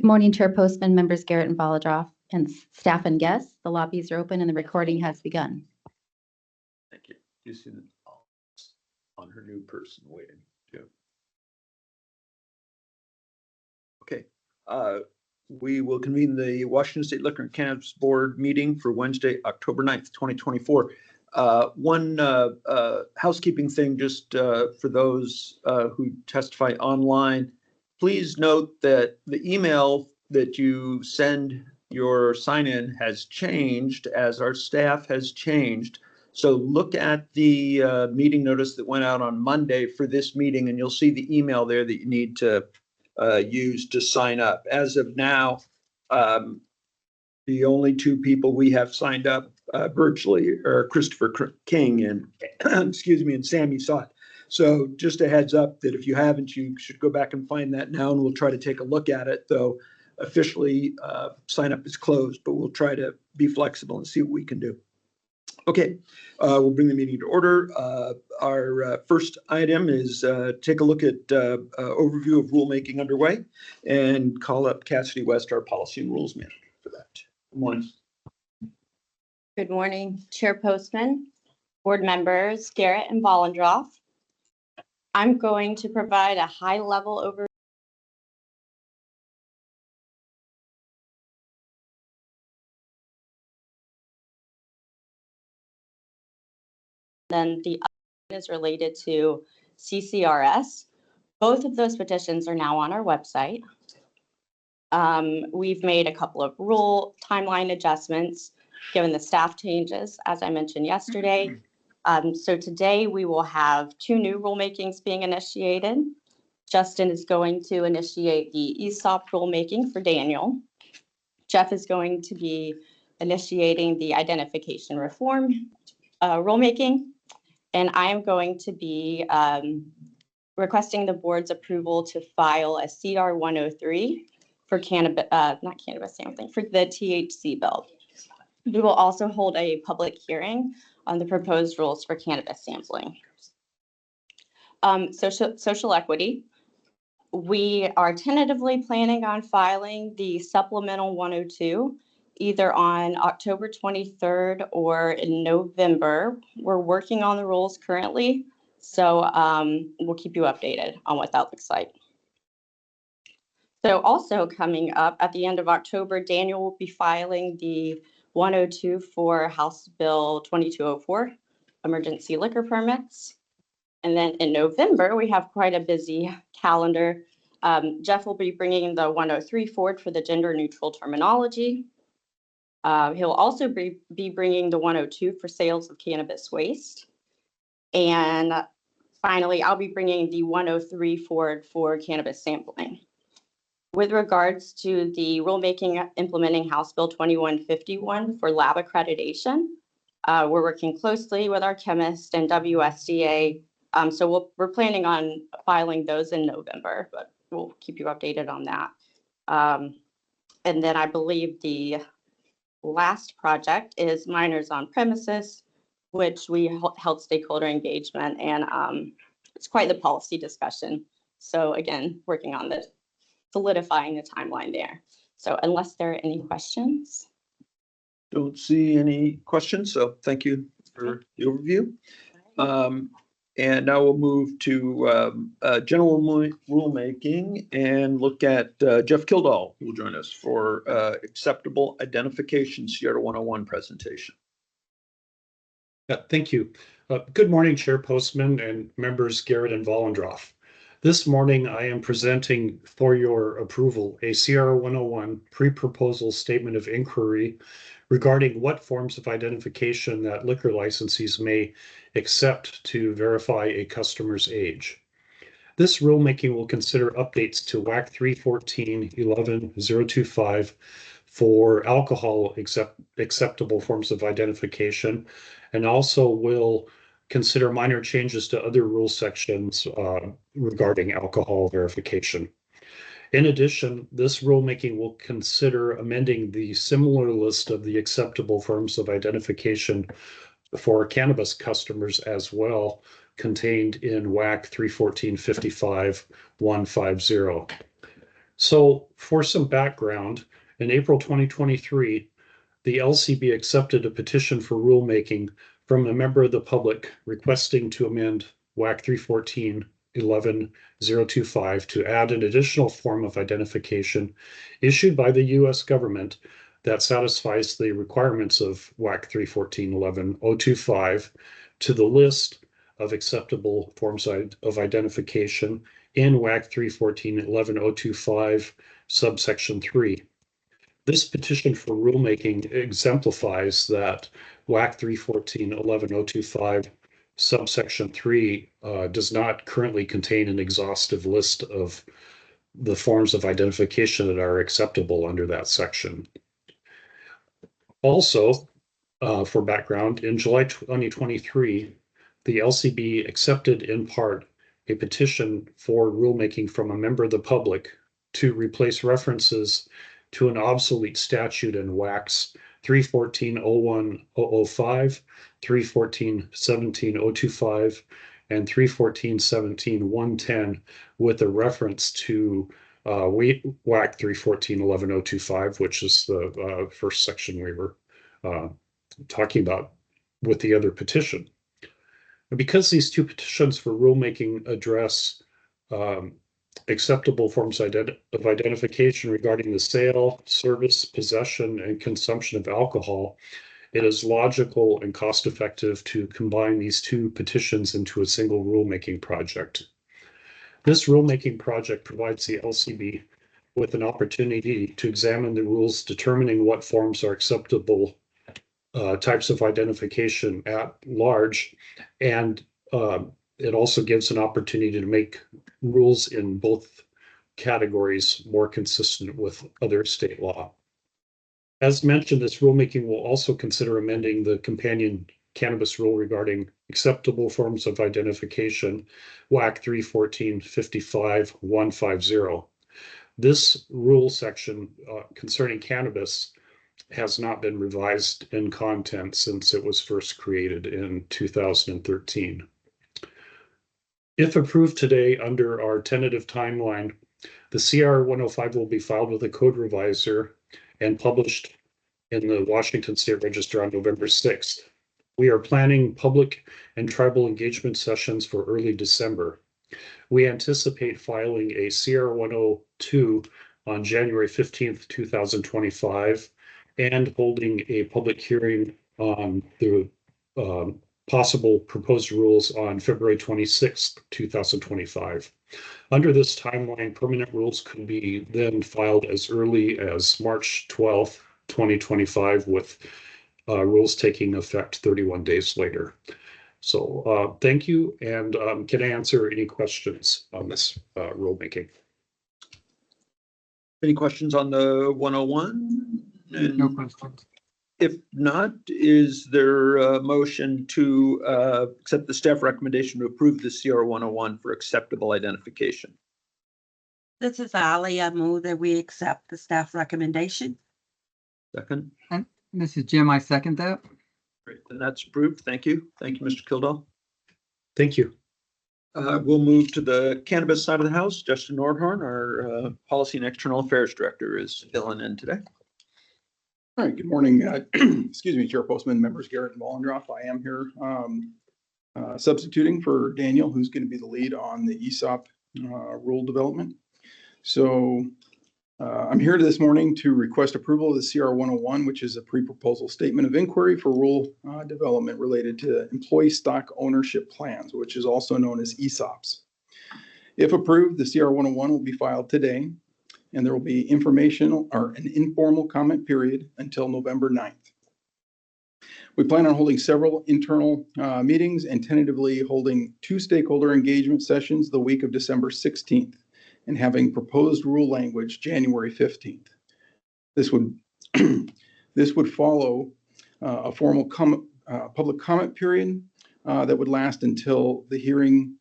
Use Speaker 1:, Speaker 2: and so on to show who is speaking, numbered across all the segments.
Speaker 1: Morning, Chair Postman, members Garrett and Bolidroff, and staff and guests. The lobbies are open and the recording has begun.
Speaker 2: Thank you. You see the on her new person waiting too. Okay. We will convene the Washington State Liquor and Cannabis Board meeting for Wednesday, October 9th, 2024. One housekeeping thing just for those who testify online. Please note that the email that you send your sign-in has changed as our staff has changed. So look at the meeting notice that went out on Monday for this meeting, and you'll see the email there that you need to use to sign up. As of now, the only two people we have signed up virtually are Christopher King and excuse me, and Sammy Sott. So just a heads up that if you haven't, you should go back and find that now, and we'll try to take a look at it. Though officially sign up is closed, but we'll try to be flexible and see what we can do. Okay, we'll bring the meeting to order. Our first item is take a look at overview of rulemaking underway and call up Cassidy West, our policy and rules manager for that. Good morning.
Speaker 3: Good morning, Chair Postman, board members Garrett and Bolidroff. I'm going to provide a high-level overview. Then the other one is related to CCRS. Both of those petitions are now on our website. We've made a couple of rule timeline adjustments given the staff changes, as I mentioned yesterday. So today we will have 2 new rulemakings being initiated. Justin is going to initiate the ESOP rulemaking for Daniel. Jeff is going to be initiating the identification reform rulemaking. And I am going to be requesting the board's approval to file a CR 103 for not cannabis sampling, for the THC bill. We will also hold a public hearing on the proposed rules for cannabis sampling. Social equity. We are tentatively planning on filing the supplemental 102 either on October 23rd or in November. We're working on the rules currently, so we'll keep you updated on what that looks like. So also coming up at the end of October, Daniel will be filing the 102 for House Bill 2204, emergency liquor permits. And then in November, we have quite a busy calendar. Jeff will be bringing the 103 forward for the gender neutral terminology. He'll also be bringing the 102 for sales of cannabis waste. And finally, I'll be bringing the 103 forward for cannabis sampling. With regards to the rulemaking implementing House Bill 2151 for lab accreditation, we're working closely with our chemist and WSDA. So we're planning on filing those in November, but we'll keep you updated on that. And then I believe the last project is minors on premises, which we held stakeholder engagement, and it's quite the policy discussion. So again, working on the solidifying the timeline there. So unless there are any questions.
Speaker 2: Don't see any questions, so thank you for the overview. And now we'll move to general rulemaking and look at Jeff Kildall, who will join us for acceptable identification Sierra 101 presentation.
Speaker 4: Thank you. Good morning, Chair Postman and members Garrett and Bolidroff. This morning, I am presenting for your approval a CR 101 pre-proposal statement of inquiry regarding what forms of identification that liquor licensees may accept to verify a customer's age. This rulemaking will consider updates to WAC 314.11.025 for alcohol acceptable forms of identification, and also will consider minor changes to other rule sections regarding alcohol verification. In addition, this rulemaking will consider amending the similar list of the acceptable forms of identification for cannabis customers as well, contained in WAC 314.55.150. So for some background, in April 2023, the LCB accepted a petition for rulemaking from a member of the public requesting to amend WAC 314.11.025 to add an additional form of identification issued by the U.S. government that satisfies the requirements of WAC 314.11.025 to the list of acceptable forms of identification in WAC 314.11.025 subsection 3. This petition for rulemaking exemplifies that WAC 314.11.025 subsection 3 does not currently contain an exhaustive list of the forms of identification that are acceptable under that section. Also, for background, in July 2023, the LCB accepted in part a petition for rulemaking from a member of the public to replace references to an obsolete statute in WACs 314.01.005, 314.17.025, and 314.17.110 with a reference to WAC 314.11.025, which is the first section we were talking about with the other petition. And because these two petitions for rulemaking address acceptable forms of identification regarding the sale, service, possession, and consumption of alcohol, it is logical and cost-effective to combine these two petitions into a single rulemaking project. This rulemaking project provides the LCB with an opportunity to examine the rules determining what forms are acceptable types of identification at large, and it also gives an opportunity to make rules in both categories more consistent with other state law. As mentioned, this rulemaking will also consider amending the companion cannabis rule regarding acceptable forms of identification, WAC 314.55.150. This rule section concerning cannabis has not been revised in content since it was first created in 2013. If approved today under our tentative timeline, the CR 105 will be filed with a code revisor and published in the Washington State Register on November 6th. We are planning public and tribal engagement sessions for early December. We anticipate filing a CR 102 on January 15th, 2025, and holding a public hearing on the possible proposed rules on February 26th, 2025. Under this timeline, permanent rules could be then filed as early as March 12th, 2025, with rules taking effect 31 days later. So thank you, and can I answer any questions on this rulemaking?
Speaker 2: Any questions on the 101?
Speaker 5: No questions.
Speaker 2: If not, is there a motion to accept the staff recommendation to approve the CR 101 for acceptable identification?
Speaker 6: This is Ali. I move that we accept the staff recommendation.
Speaker 2: Second.
Speaker 5: And this is Jim. I second that.
Speaker 2: Great, then that's approved. Thank you. Thank you, Mr. Kildall.
Speaker 4: Thank you.
Speaker 2: We'll move to the cannabis side of the house. Justin Nordhorn, our Policy and External Affairs Director, is filling in today.
Speaker 7: All right, good morning. Excuse me, Chair Postman, members Garrett and Wallendroff. I am here substituting for Daniel, who's going to be the lead on the ESOP rule development. So I'm here this morning to request approval of the CR 101, which is a pre-proposal statement of inquiry for rule development related to employee stock ownership plans, which is also known as ESOPs. If approved, the CR 101 will be filed today, and there will be informational or an informal comment period until November 9th. We plan on holding several internal meetings and tentatively holding 2 stakeholder engagement sessions the week of December 16th and having proposed rule language January 15th. This would follow a formal public comment period that would last until the hearing,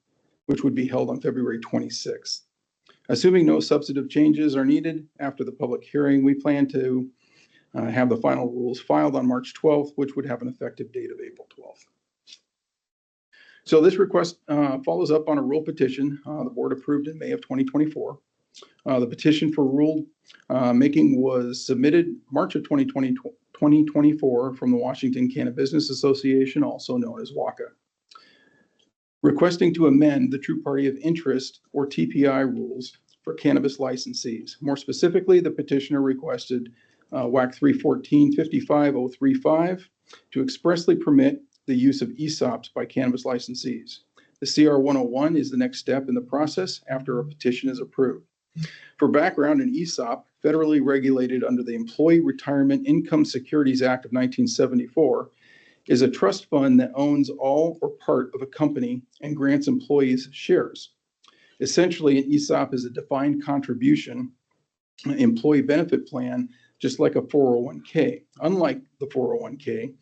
Speaker 7: which would be held on February 26th. Assuming no substantive changes are needed after the public hearing, we plan to have the final rules filed on March 12th, which would have an effective date of April 12th. So this request follows up on a rule petition the board approved in May of 2024. The petition for rule making was submitted March of 2024 from the Washington Cannabis Business Association, also known as WACA, requesting to amend the true party of interest or TPI rules for cannabis licensees. More specifically, the petitioner requested WAC 314-55035 to expressly permit the use of ESOPs by cannabis licensees. The CR 101 is the next step in the process after a petition is approved. For background, an ESOP, federally regulated under the Employee Retirement Income Securities Act of 1974, is a trust fund that owns all or part of a company and grants employees shares. Essentially, an ESOP is a defined contribution employee benefit plan, just like a 401k. Unlike the 401k,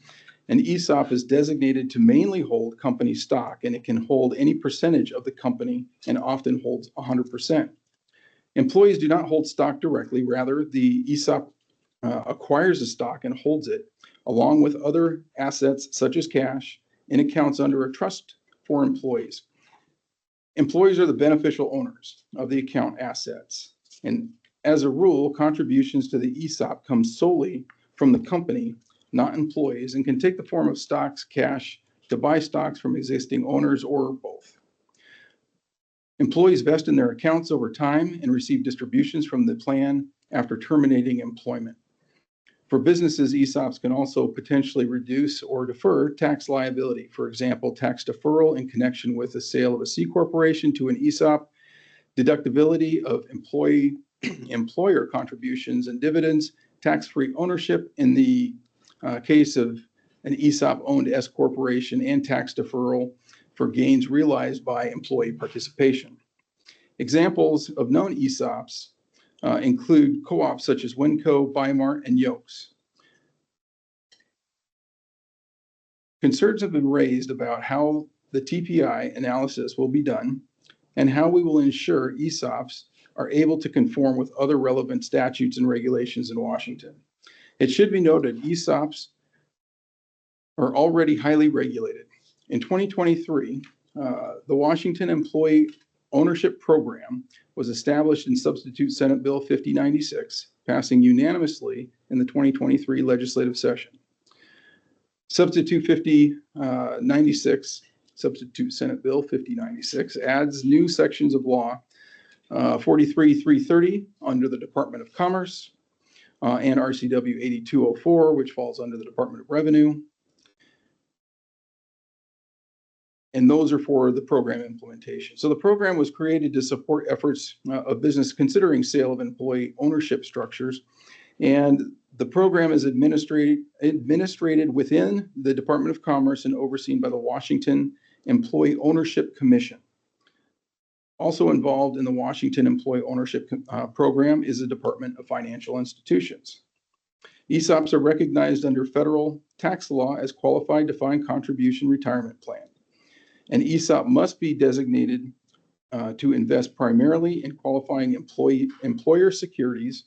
Speaker 7: an ESOP is designated to mainly hold company stock, and it can hold any percentage of the company and often holds 100%. Employees do not hold stock directly. Rather, the ESOP acquires the stock and holds it, along with other assets such as cash, in accounts under a trust for employees. Employees are the beneficial owners of the account assets. And as a rule, contributions to the ESOP come solely from the company, not employees, and can take the form of stocks, cash, to buy stocks from existing owners, or both. Employees vest in their accounts over time and receive distributions from the plan after terminating employment. For businesses, ESOPs can also potentially reduce or defer tax liability. For example, tax deferral in connection with the sale of a C corporation to an ESOP, deductibility of employer contributions and dividends, tax-free ownership in the case of an ESOP-owned S corporation, and tax deferral for gains realized by employee participation. Examples of known ESOPs include co-ops such as Winco, Bimart, and Yokes. Concerns have been raised about how the TPI analysis will be done and how we will ensure ESOPs are able to conform with other relevant statutes and regulations in Washington. It should be noted ESOPs are already highly regulated. In 2023, the Washington Employee Ownership Program was established in Substitute Senate Bill 5096, passing unanimously in the 2023 legislative session. Substitute 5096, Substitute Senate Bill 5096, adds new sections of law 43-330 under the Department of Commerce and RCW 8204, which falls under the Department of Revenue. And those are for the program implementation. So the program was created to support efforts of business considering sale of employee ownership structures. And the program is administrated within the Department of Commerce and overseen by the Washington Employee Ownership Commission. Also involved in the Washington Employee Ownership Program is the Department of Financial Institutions. ESOPs are recognized under federal tax law as qualified defined contribution retirement plan. An ESOP must be designated to invest primarily in qualifying employer securities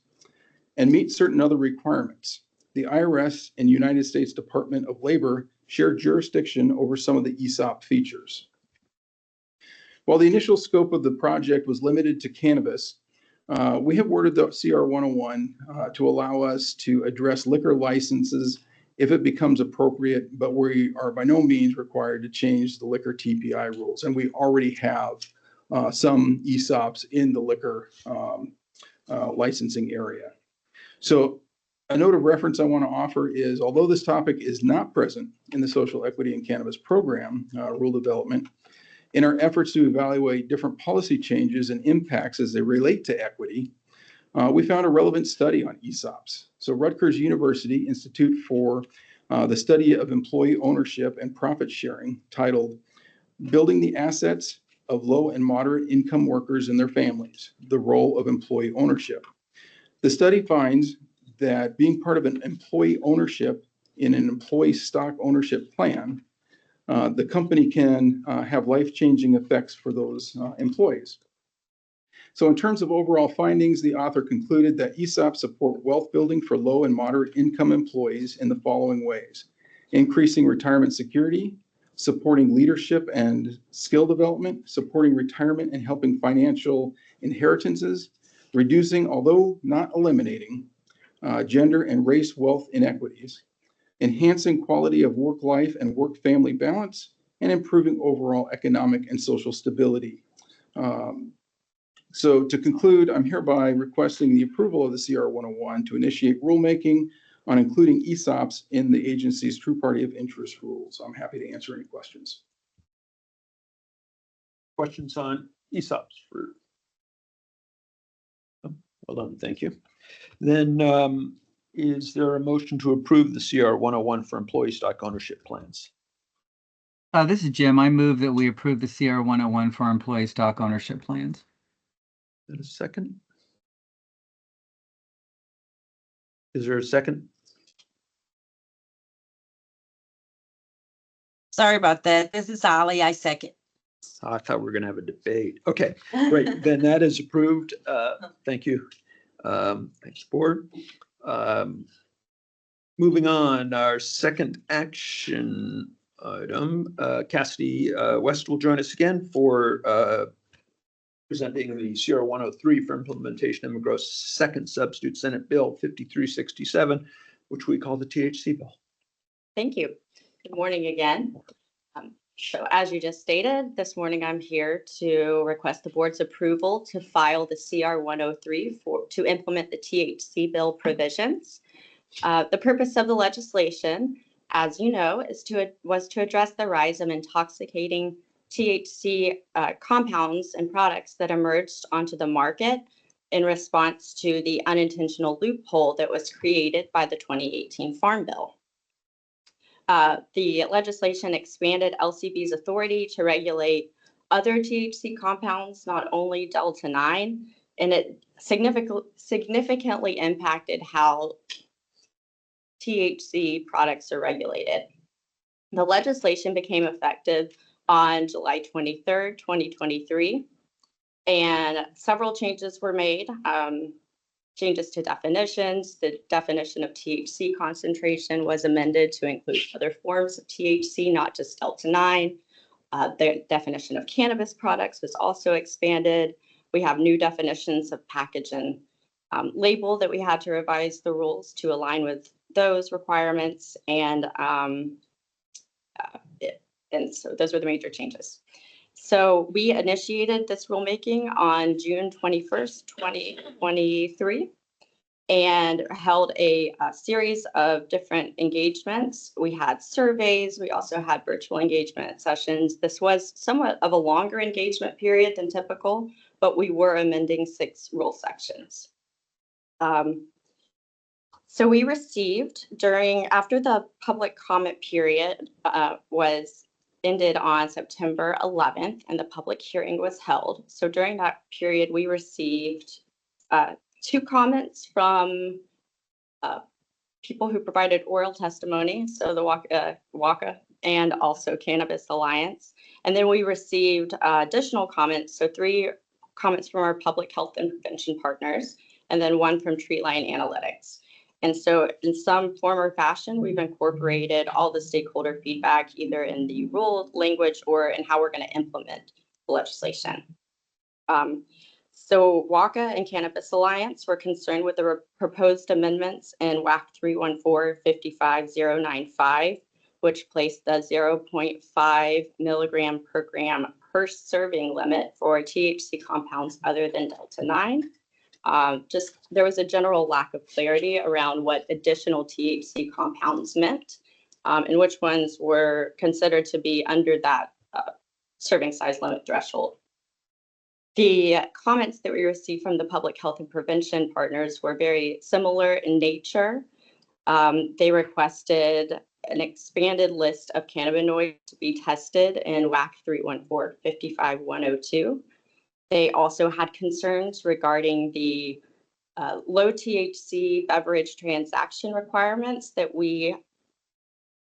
Speaker 7: and meet certain other requirements. The IRS and United States Department of Labor share jurisdiction over some of the ESOP features. While the initial scope of the project was limited to cannabis, we have worded the CR 101 to allow us to address liquor licenses if it becomes appropriate, but we are by no means required to change the liquor TPI rules. And we already have some ESOPs in the liquor licensing area. So a note of reference I want to offer is, although this topic is not present in the Social Equity in Cannabis Program rule development, in our efforts to evaluate different policy changes and impacts as they relate to equity, we found a relevant study on ESOPs. So Rutgers University Institute for the Study of Employee Ownership and Profit Sharing, titled Building the Assets of Low and Moderate Income Workers and Their Families, the Role of Employee Ownership. The study finds that being part of an employee ownership in an employee stock ownership plan, the company can have life-changing effects for those employees. So in terms of overall findings, the author concluded that ESOPs support wealth building for low and moderate income employees in the following ways: increasing retirement security, supporting leadership and skill development, supporting retirement and helping financial inheritances, reducing, although not eliminating, gender and race wealth inequities, enhancing quality of work-life and work-family balance, and improving overall economic and social stability. So to conclude, I'm hereby requesting the approval of the CR 101 to initiate rulemaking on including ESOPs in the agency's true party of interest rules. I'm happy to answer any questions.
Speaker 2: Questions on ESOPs for? Oh, well done, thank you. Then is there a motion to approve the CR 101 for employee stock ownership plans?
Speaker 5: This is Jim. I move that we approve the CR 101 for employee stock ownership plans.
Speaker 2: Is there a second? Is there a second?
Speaker 6: Sorry about that. This is Ali. I second.
Speaker 2: I thought we were gonna have a debate. Okay, great. Then that is approved. Thank you. Thanks, board. Moving on, our second action item, Cassidy West will join us again for presenting the CR 103 for implementation of McGraw's second substitute Senate Bill 5367, which we call the THC Bill.
Speaker 3: Thank you. Good morning again. So as you just stated, this morning I'm here to request the board's approval to file the CR 103 to implement the THC Bill provisions. The purpose of the legislation, as you know, was to address the rise of intoxicating THC compounds and products that emerged onto the market in response to the unintentional loophole that was created by the 2018 Farm Bill. The legislation expanded LCB's authority to regulate other THC compounds, not only Delta-9, and it significantly impacted how THC products are regulated. The legislation became effective on July 23rd, 2023, and several changes were made. Changes to definitions. The definition of THC concentration was amended to include other forms of THC, not just Delta-9. The definition of cannabis products was also expanded. We have new definitions of package and label that we had to revise the rules to align with those requirements, and so those were the major changes. So we initiated this rulemaking on June 21st, 2023, and held a series of different engagements. We had surveys. We also had virtual engagement sessions. This was somewhat of a longer engagement period than typical, but we were amending 6 rule sections. So we received after the public comment period ended on September 11th, and the public hearing was held. So during that period, we received 2 comments from people who provided oral testimony, so the WACA and also Cannabis Alliance. And then we received additional comments, so 3 comments from our public health and prevention partners, and then 1 from Treeline Analytics. And so in some form or fashion, we've incorporated all the stakeholder feedback, either in the rule language or in how we're going to implement the legislation. So WACA and Cannabis Alliance were concerned with the proposed amendments in WAC 314-55095, which placed the 0.5 milligram per gram per serving limit for THC compounds other than Delta-9. There was a general lack of clarity around what additional THC compounds meant, and which ones were considered to be under that serving size limit threshold. The comments that we received from the public health and prevention partners were very similar in nature. They requested an expanded list of cannabinoids to be tested in WAC 314-55102. They also had concerns regarding the low THC beverage transaction requirements that we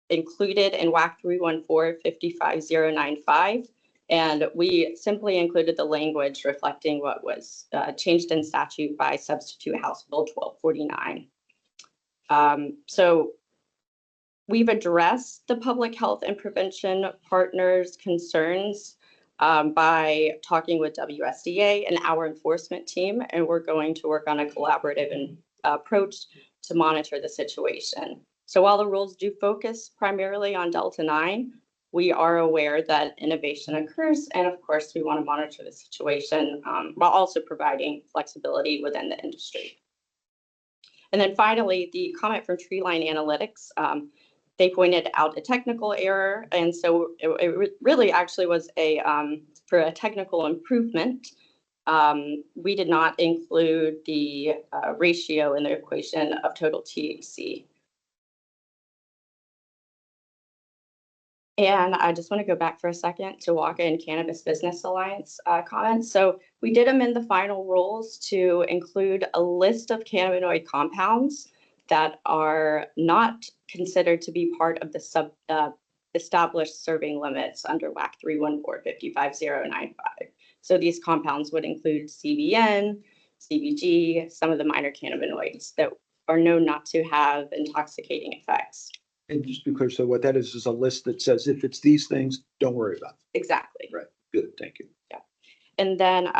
Speaker 3: included in WAC 314-55095. And we simply included the language reflecting what was changed in statute by Substitute House Bill 1249. So we've addressed the public health and prevention partners' concerns by talking with WSDA and our enforcement team, and we're going to work on a collaborative approach to monitor the situation. So while the rules do focus primarily on Delta 9, we are aware that innovation occurs, and of course, we want to monitor the situation while also providing flexibility within the industry. And then finally, the comment from Treeline Analytics, they pointed out a technical error, and so it really actually was for a technical improvement. We did not include the ratio in the equation of total THC. And I just want to go back for a second to WACA and Cannabis Business Alliance comments. So we did amend the final rules to include a list of cannabinoid compounds that are not considered to be part of the established serving limits under WAC 314-55095. So these compounds would include CBN, CBG, some of the minor cannabinoids that are known not to have intoxicating effects.
Speaker 2: And just because, so what that is a list that says if it's these things, don't worry about it.
Speaker 3: Exactly.
Speaker 2: Right. Good. Thank you.
Speaker 3: Yeah. And then,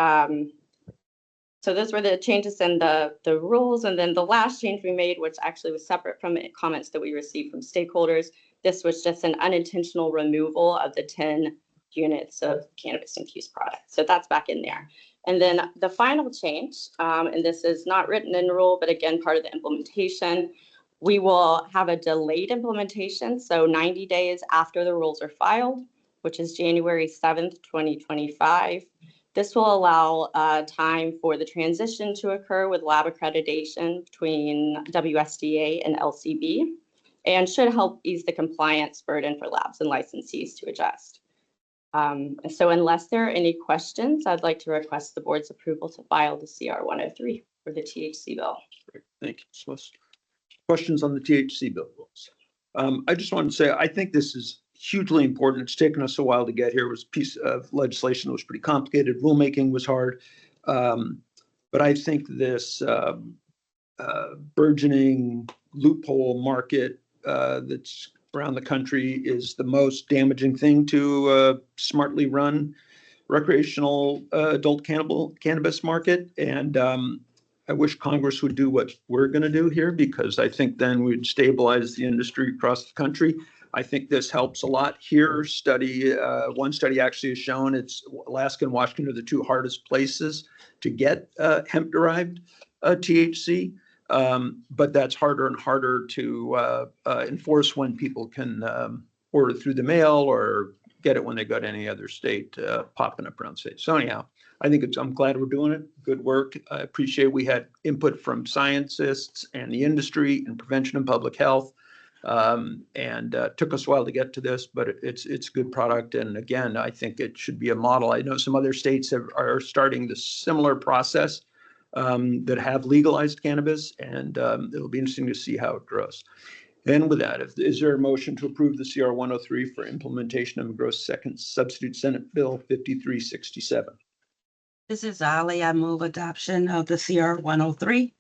Speaker 3: so those were the changes in the rules. And then the last change we made, which actually was separate from comments that we received from stakeholders, this was just an unintentional removal of the 10 units of cannabis infused products. So that's back in there. And then the final change, and this is not written in rule, but again, part of the implementation, we will have a delayed implementation, so 90 days after the rules are filed, which is January 7th, 2025. This will allow time for the transition to occur with lab accreditation between WSDA and LCB, and should help ease the compliance burden for labs and licensees to adjust. So unless there are any questions, I'd like to request the board's approval to file the CR 103 for the THC bill.
Speaker 2: Great. Thank you, Celeste. Questions on the THC bill rules? I just wanted to say, I think this is hugely important. It's taken us a while to get here. It was a piece of legislation that was pretty complicated. Rulemaking was hard. But I think this burgeoning loophole market that's around the country is the most damaging thing to smartly run recreational adult cannabis market. And I wish Congress would do what we're going to do here, because I think then we'd stabilize the industry across the country. I think this helps a lot here. One study actually has shown it's Alaska and Washington are the two hardest places to get hemp-derived THC. But that's harder and harder to enforce when people can order through the mail or get it when they go to any other state, popping up around state. So anyhow, I think I'm glad we're doing it. Good work. I appreciate we had input from scientists and the industry and prevention and public health. And took us a while to get to this, but it's a good product. And again, I think it should be a model. I know some other states are starting the similar process that have legalized cannabis, and it'll be interesting to see how it grows. And with that, is there a motion to approve the CR 103 for implementation of McGrow's second substitute Senate Bill 5367?
Speaker 6: This is Ali. I move adoption of the CR 103.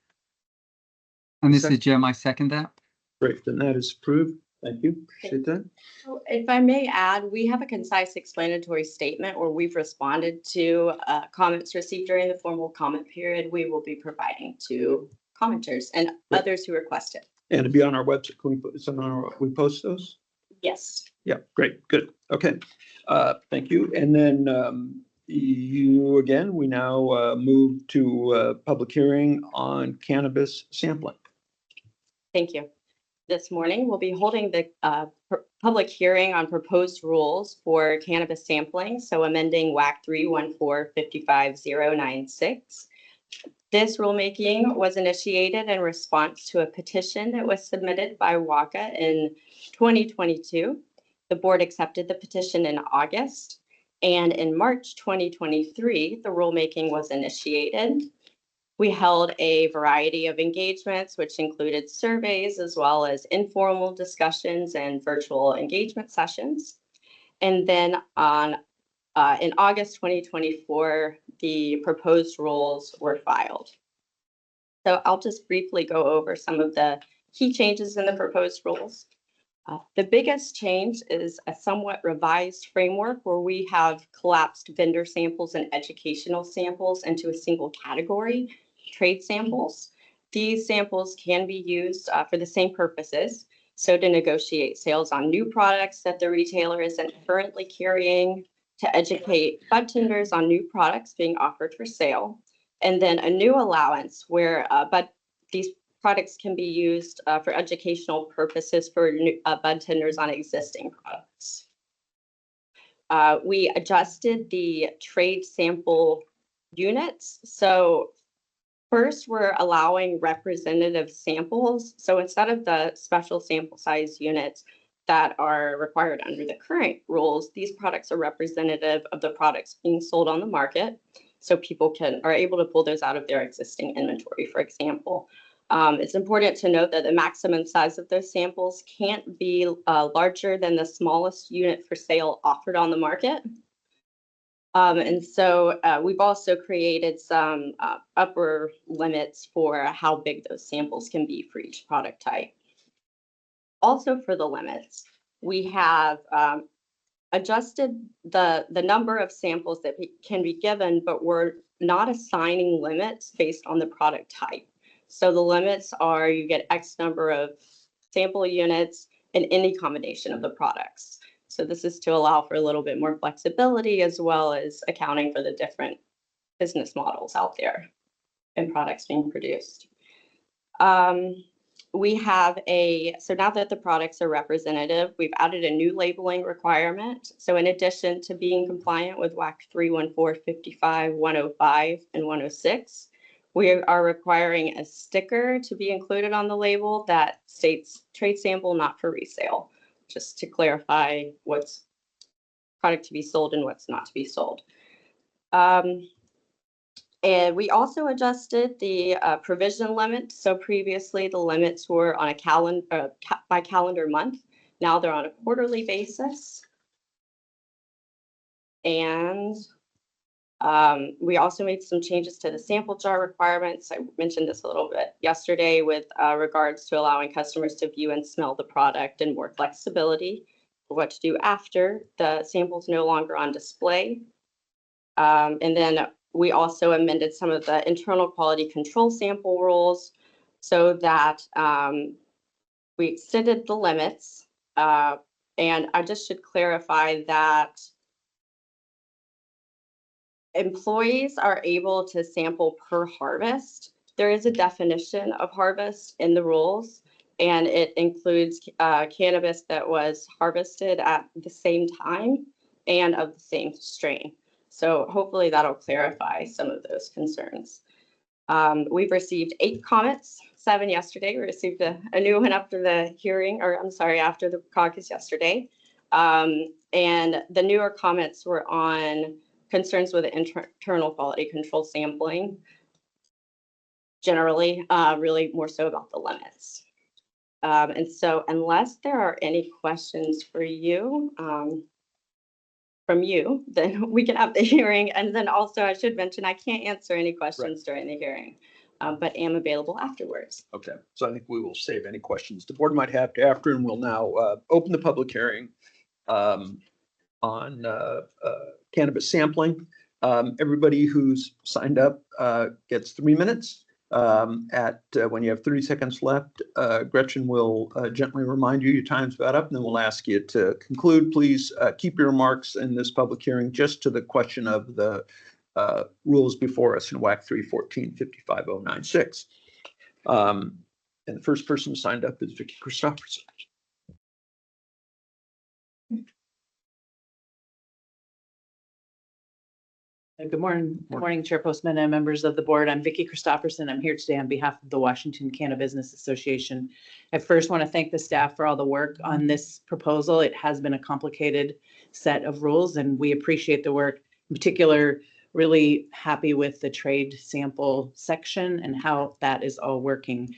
Speaker 5: And this is Jim. I second that.
Speaker 2: Great, then that is approved. Thank you. Appreciate that.
Speaker 3: So if I may add, we have a concise explanatory statement where we've responded to comments received during the formal comment period. We will be providing to commenters and others who requested.
Speaker 2: And to be on our website, we post those?
Speaker 3: Yes.
Speaker 2: Yeah, great, good. Okay, thank you. And then we now move to public hearing on cannabis sampling.
Speaker 3: Thank you. This morning, we'll be holding the public hearing on proposed rules for cannabis sampling, so amending WAC 314-55096. This rulemaking was initiated in response to a petition that was submitted by WACA in 2022. The board accepted the petition in August, and in March 2023, the rulemaking was initiated. We held a variety of engagements, which included surveys as well as informal discussions and virtual engagement sessions. And then in August 2024, the proposed rules were filed. So I'll just briefly go over some of the key changes in the proposed rules. The biggest change is a somewhat revised framework where we have collapsed vendor samples and educational samples into a single category, trade samples. These samples can be used for the same purposes. So to negotiate sales on new products that the retailer isn't currently carrying, to educate bud tenders on new products being offered for sale, and then a new allowance where these products can be used for educational purposes for new, bud tenders on existing products. We adjusted the trade sample units. So first, we're allowing representative samples. So instead of the special sample size units that are required under the current rules, these products are representative of the products being sold on the market. So people are able to pull those out of their existing inventory, for example. It's important to note that the maximum size of those samples can't be larger than the smallest unit for sale offered on the market. And so we've also created some upper limits for how big those samples can be for each product type. Also for the limits, we have adjusted the number of samples that can be given, but we're not assigning limits based on the product type. So the limits are you get X number of sample units in any combination of the products. So this is to allow for a little bit more flexibility as well as accounting for the different business models out there and products being produced. We have so now that the products are representative, we've added a new labeling requirement. So in addition to being compliant with WAC 314, 55, 105, and 106, we are requiring a sticker to be included on the label that states trade sample, not for resale, just to clarify what's product to be sold and what's not to be sold. And we also adjusted the provision limit. So previously the limits were on a by calendar month. Now they're on a quarterly basis. And we also made some changes to the sample jar requirements. I mentioned this a little bit yesterday with regards to allowing customers to view and smell the product and more flexibility for what to do after the sample's no longer on display. And then we also amended some of the internal quality control sample rules so that we extended the limits. And I just should clarify that employees are able to sample per harvest. There is a definition of harvest in the rules, and it includes cannabis that was harvested at the same time and of the same strain. So hopefully that'll clarify some of those concerns. We've received 8 comments, 7 yesterday. We received a new one after the hearing, or I'm sorry, after the caucus yesterday. And the newer comments were on concerns with internal quality control sampling, generally, really more so about the limits. And so unless there are any questions for you, from you, then we can have the hearing. And then also I should mention, I can't answer any questions during the hearing, but am available afterwards.
Speaker 2: Okay, so I think we will save any questions the board might have to after, and we'll now open the public hearing on cannabis sampling. Everybody who's signed up gets 3 minutes. When you have 30 seconds left, Gretchen will gently remind you your time's about up, and then we'll ask you to conclude. Please keep your remarks in this public hearing just to the question of the rules before us in WAC 314 55096. And the first person signed up is Vicki Christopherson.
Speaker 8: Good morning, Chairperson and members of the board. I'm Vicki Christopherson. I'm here today on behalf of the Washington Cannabis Business Association. I first want to thank the staff for all the work on this proposal. It has been a complicated set of rules, and we appreciate the work. In particular, really happy with the trade sample section and how that is all working.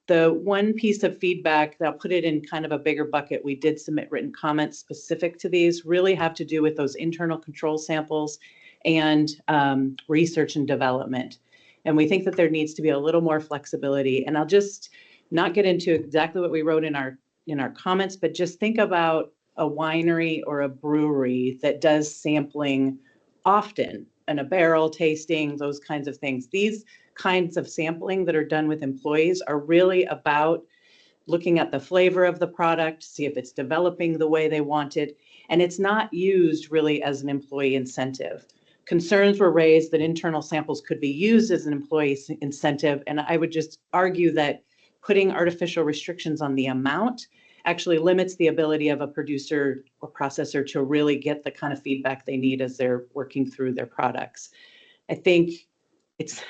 Speaker 8: The one piece of feedback that I'll put it in kind of a bigger bucket, we did submit written comments specific to these, really have to do with those internal control samples and research and development. And we think that there needs to be a little more flexibility. And I'll just not get into exactly what we wrote in our in our comments, but just think about a winery or a brewery that does sampling often, and a barrel tasting, those kinds of things. These kinds of sampling that are done with employees are really about looking at the flavor of the product, see if it's developing the way they want it, and it's not used really as an employee incentive. Concerns were raised that internal samples could be used as an employee incentive, and I would just argue that putting artificial restrictions on the amount actually limits the ability of a producer or processor to really get the kind of feedback they need as they're working through their products. I think it's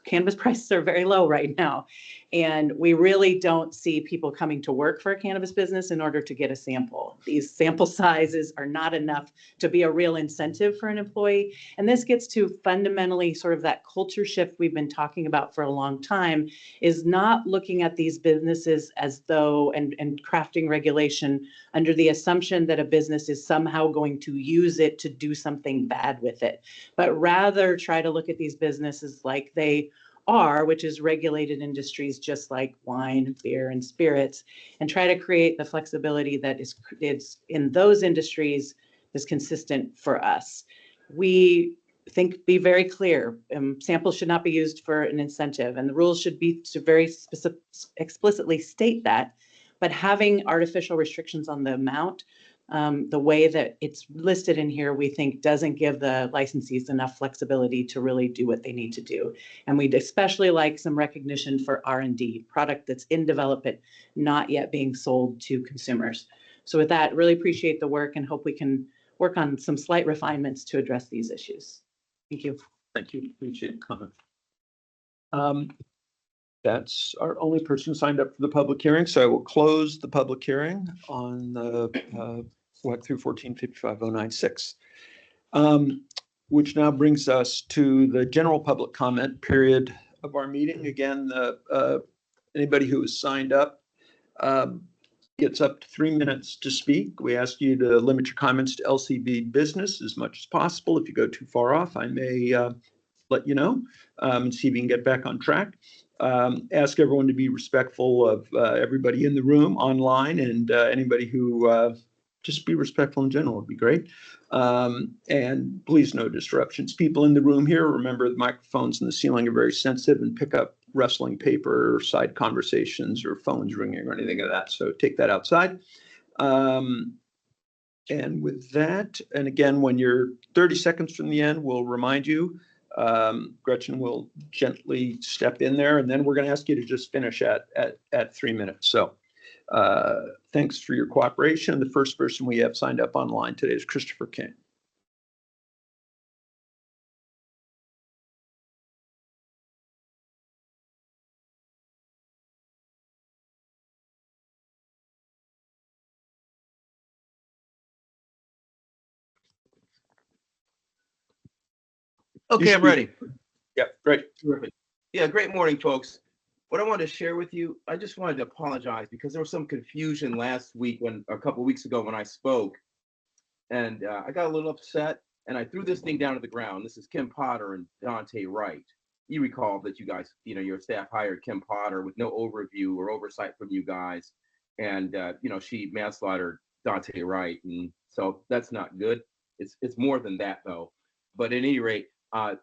Speaker 8: cannabis prices are very low right now, and we really don't see people coming to work for a cannabis business in order to get a sample. These sample sizes are not enough to be a real incentive for an employee, and this gets to fundamentally sort of that culture shift we've been talking about for a long time, is not looking at these businesses as though and crafting regulation under the assumption that a business is somehow going to use it to do something bad with it, but rather try to look at these businesses like they are, which is regulated industries just like wine, beer, and spirits, and try to create the flexibility that is in those industries is consistent for us. We think, be very clear, samples should not be used for an incentive, and the rules should be to very explicitly state that, but having artificial restrictions on the amount, the way that it's listed in here, we think doesn't give the licensees enough flexibility to really do what they need to do. And we'd especially like some recognition for R&D, product that's in development, not yet being sold to consumers. So with that, really appreciate the work and hope we can work on some slight refinements to address these issues. Thank you.
Speaker 2: Thank you. Appreciate the comment. That's our only person signed up for the public hearing, so I will close the public hearing on the WAC through 1455-096, which now brings us to the general public comment period of our meeting. Again, anybody who has signed up gets up to 3 minutes to speak. We ask you to limit your comments to LCB business as much as possible. If you go too far off, I may let you know and see if you can get back on track. Ask everyone to be respectful of everybody in the room, online, and anybody who just be respectful in general would be great. And please, no disruptions. People in the room here, remember the microphones in the ceiling are very sensitive and pick up rustling paper or side conversations or phones ringing or anything of that. So take that outside. And with that, and again, when you're 30 seconds from the end, we'll remind you. Gretchen will gently step in there, and then we're going to ask you to just finish at 3 minutes. So thanks for your cooperation. The first person we have signed up online today is Christopher King.
Speaker 9: Okay, I'm ready.
Speaker 2: Yep, great.
Speaker 9: Terrific. Yeah, great morning, folks. What I wanted to share with you, I just wanted to apologize because there was some confusion last week a couple weeks ago when I spoke, and I got a little upset and I threw this thing down to the ground. This is Kim Potter and Dante Wright. You recall that you guys, your staff hired Kim Potter with no overview or oversight from you guys, and she manslaughtered Dante Wright, and so that's not good. It's more than that though. But at any rate, I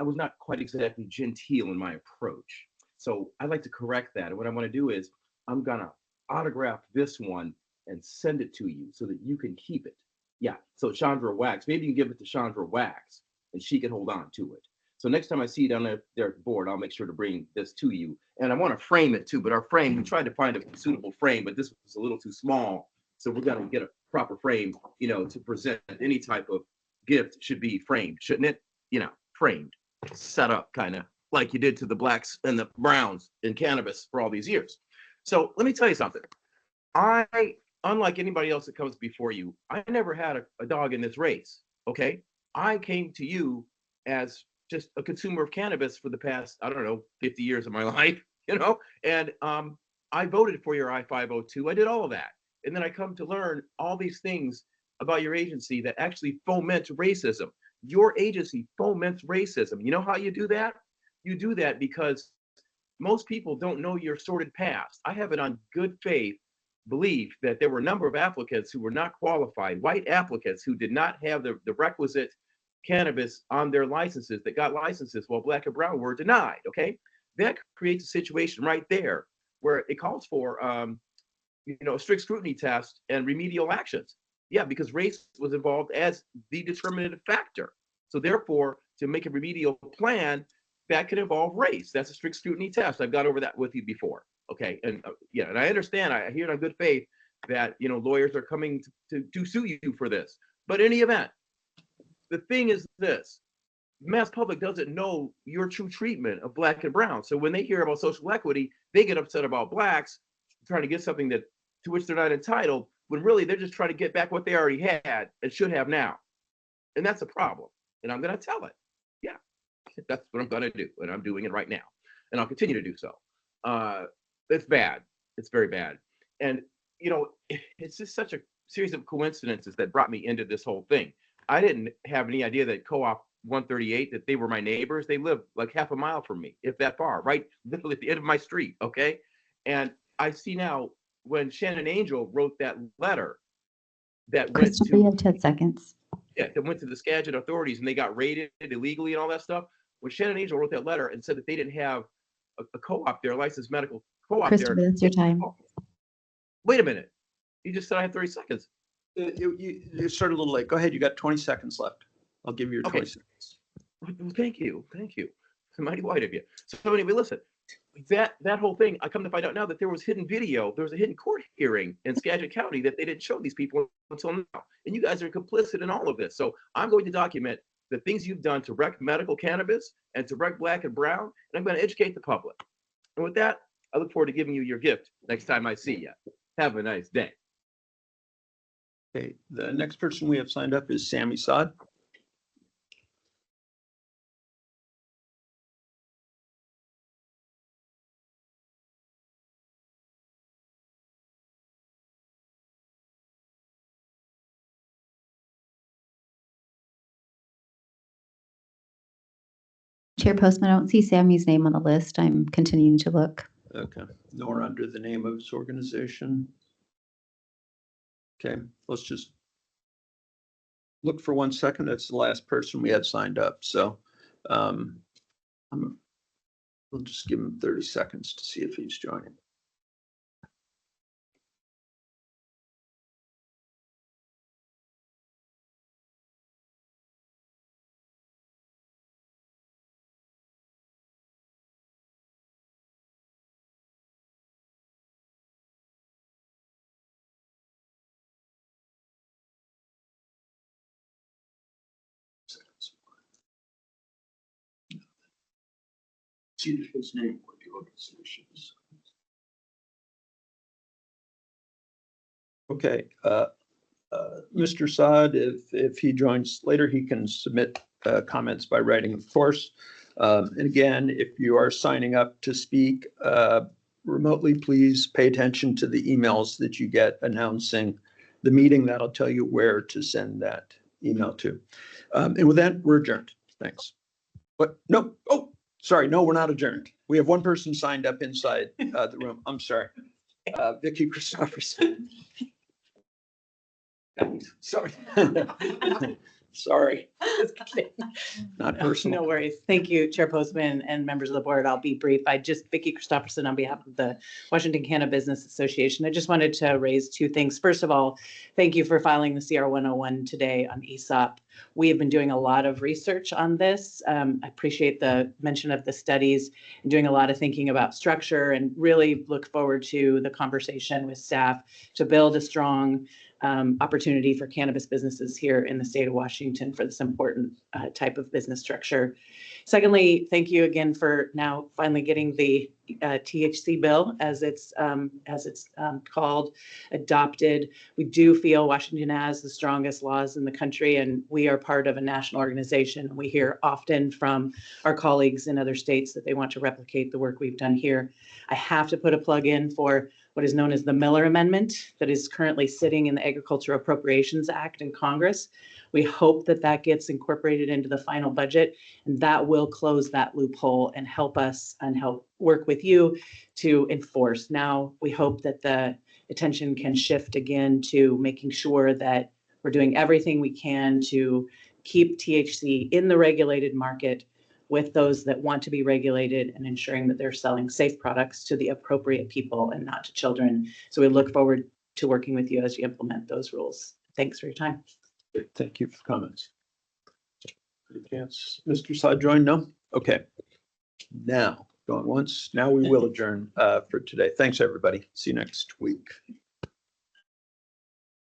Speaker 9: was not quite exactly genteel in my approach. So I'd like to correct that. And what I want to do is I'm going to autograph this one and send it to you so that you can keep it. Yeah. So Chandra Wax, maybe you can give it to Chandra Wax and she can hold on to it. So next time I see it on their board, I'll make sure to bring this to you. And I want to frame it too, but our frame, we tried to find a suitable frame, but this was a little too small. So we're going to get a proper frame, to present any type of gift should be framed, shouldn't it? Framed, set up kind of like you did to the blacks and the browns in cannabis for all these years. So let me tell you something. Unlike anybody else that comes before you, I never had a dog in this race, okay? I came to you as just a consumer of cannabis for the past, 50 years of my life, and I voted for your I-502. I did all of that. And then I come to learn all these things about your agency that actually foment racism. Your agency foments racism. You know how you do that? You do that because most people don't know your sordid past. I have it on good faith believe that there were a number of applicants who were not qualified, white applicants who did not have the requisite cannabis on their licenses that got licenses while black and brown were denied, okay? That creates a situation right there where it calls for, a strict scrutiny test and remedial actions. Yeah, because race was involved as the determinative factor. So therefore, to make a remedial plan, that could involve race. That's a strict scrutiny test. I've gone over that with you before. Okay, and and I understand, I hear it on good faith that, lawyers are coming to sue you for this. But in any event, the thing is this, the mass public doesn't know your true treatment of black and brown. So when they hear about social equity, they get upset about blacks trying to get something to which they're not entitled, when really they're just trying to get back what they already had and should have now. And that's a problem. And I'm going to tell it. Yeah, that's what I'm going to do. And I'm doing it right now. And I'll continue to do so. It's bad. It's very bad. And, it's just such a series of coincidences that brought me into this whole thing. I didn't have any idea that Co-op 138, that they were my neighbors. They live like half a mile from me, if that far, right? Literally at the end of my street. Okay. And I see now when Shannon Angel wrote that letter that went
Speaker 1: Christopher, you
Speaker 9: to,
Speaker 1: have 10 seconds.
Speaker 9: that went to the Skagit authorities and they got raided illegally and all that stuff. When Shannon Angel wrote that letter and said that they didn't have a co-op there, a licensed medical co-op
Speaker 1: Christopher,
Speaker 9: there.
Speaker 1: that's your time.
Speaker 9: Wait a minute. You just said I had 30 seconds.
Speaker 2: You started a little late. Go ahead. You got 20 seconds left. I'll give you your 20 seconds.
Speaker 9: Well, thank you. It's mighty white of you. So anyway, listen, that whole thing, I come to find out now that there was hidden video. There was a hidden court hearing in Skagit County that they didn't show these people until now. And you guys are complicit in all of this. So I'm going to document the things you've done to wreck medical cannabis and to wreck black and brown. And I'm going to educate the public. And with that, I look forward to giving you your gift next time I see you. Have a nice day.
Speaker 2: Okay, the next person we have signed up is Sammy Saad.
Speaker 1: Chair Postman, I don't see Sammy's name on the list. I'm continuing to look.
Speaker 2: Okay, nor under the name of his organization. Okay, let's just look for 1 second. That's the last person we had signed up. So we'll just give him 30 seconds to see if he's joining. See his name or the organizations. Okay, Mr. Saad, if he joins later, he can submit comments by writing, of course. And again, if you are signing up to speak remotely, please pay attention to the emails that you get announcing the meeting. That'll tell you where to send that email to. And with that, we're adjourned. Thanks. But no, oh, sorry, no, we're not adjourned. We have one person signed up inside the room. I'm sorry. Vicki Christopherson. Sorry. Sorry. Not personal.
Speaker 8: No worries. Thank you, Chair Postman and members of the board. I'll be brief. Vicki Christopherson on behalf of the Washington Cannabis Business Association. I just wanted to raise two things. First of all, thank you for filing the CR 101 today on ESOP. We have been doing a lot of research on this. I appreciate the mention of the studies and doing a lot of thinking about structure, and really look forward to the conversation with staff to build a strong opportunity for cannabis businesses here in the state of Washington for this important type of business structure. Secondly, thank you again for now finally getting the THC bill, as it's called, adopted. We do feel Washington has the strongest laws in the country, and we are part of a national organization. We hear often from our colleagues in other states that they want to replicate the work we've done here. I have to put a plug in for what is known as the Miller Amendment that is currently sitting in the Agriculture Appropriations Act in Congress. We hope that that gets incorporated into the final budget, and that will close that loophole and help us and help work with you to enforce. Now, we hope that the attention can shift again to making sure that we're doing everything we can to keep THC in the regulated market with those that want to be regulated and ensuring that they're selling safe products to the appropriate people and not to children. So we look forward to working with you as you implement those rules. Thanks for your time.
Speaker 2: Thank you for comments. Chance, Mr. Sodjoin, no? Okay. Now, going once, now we will adjourn for today. Thanks, everybody. See you next week.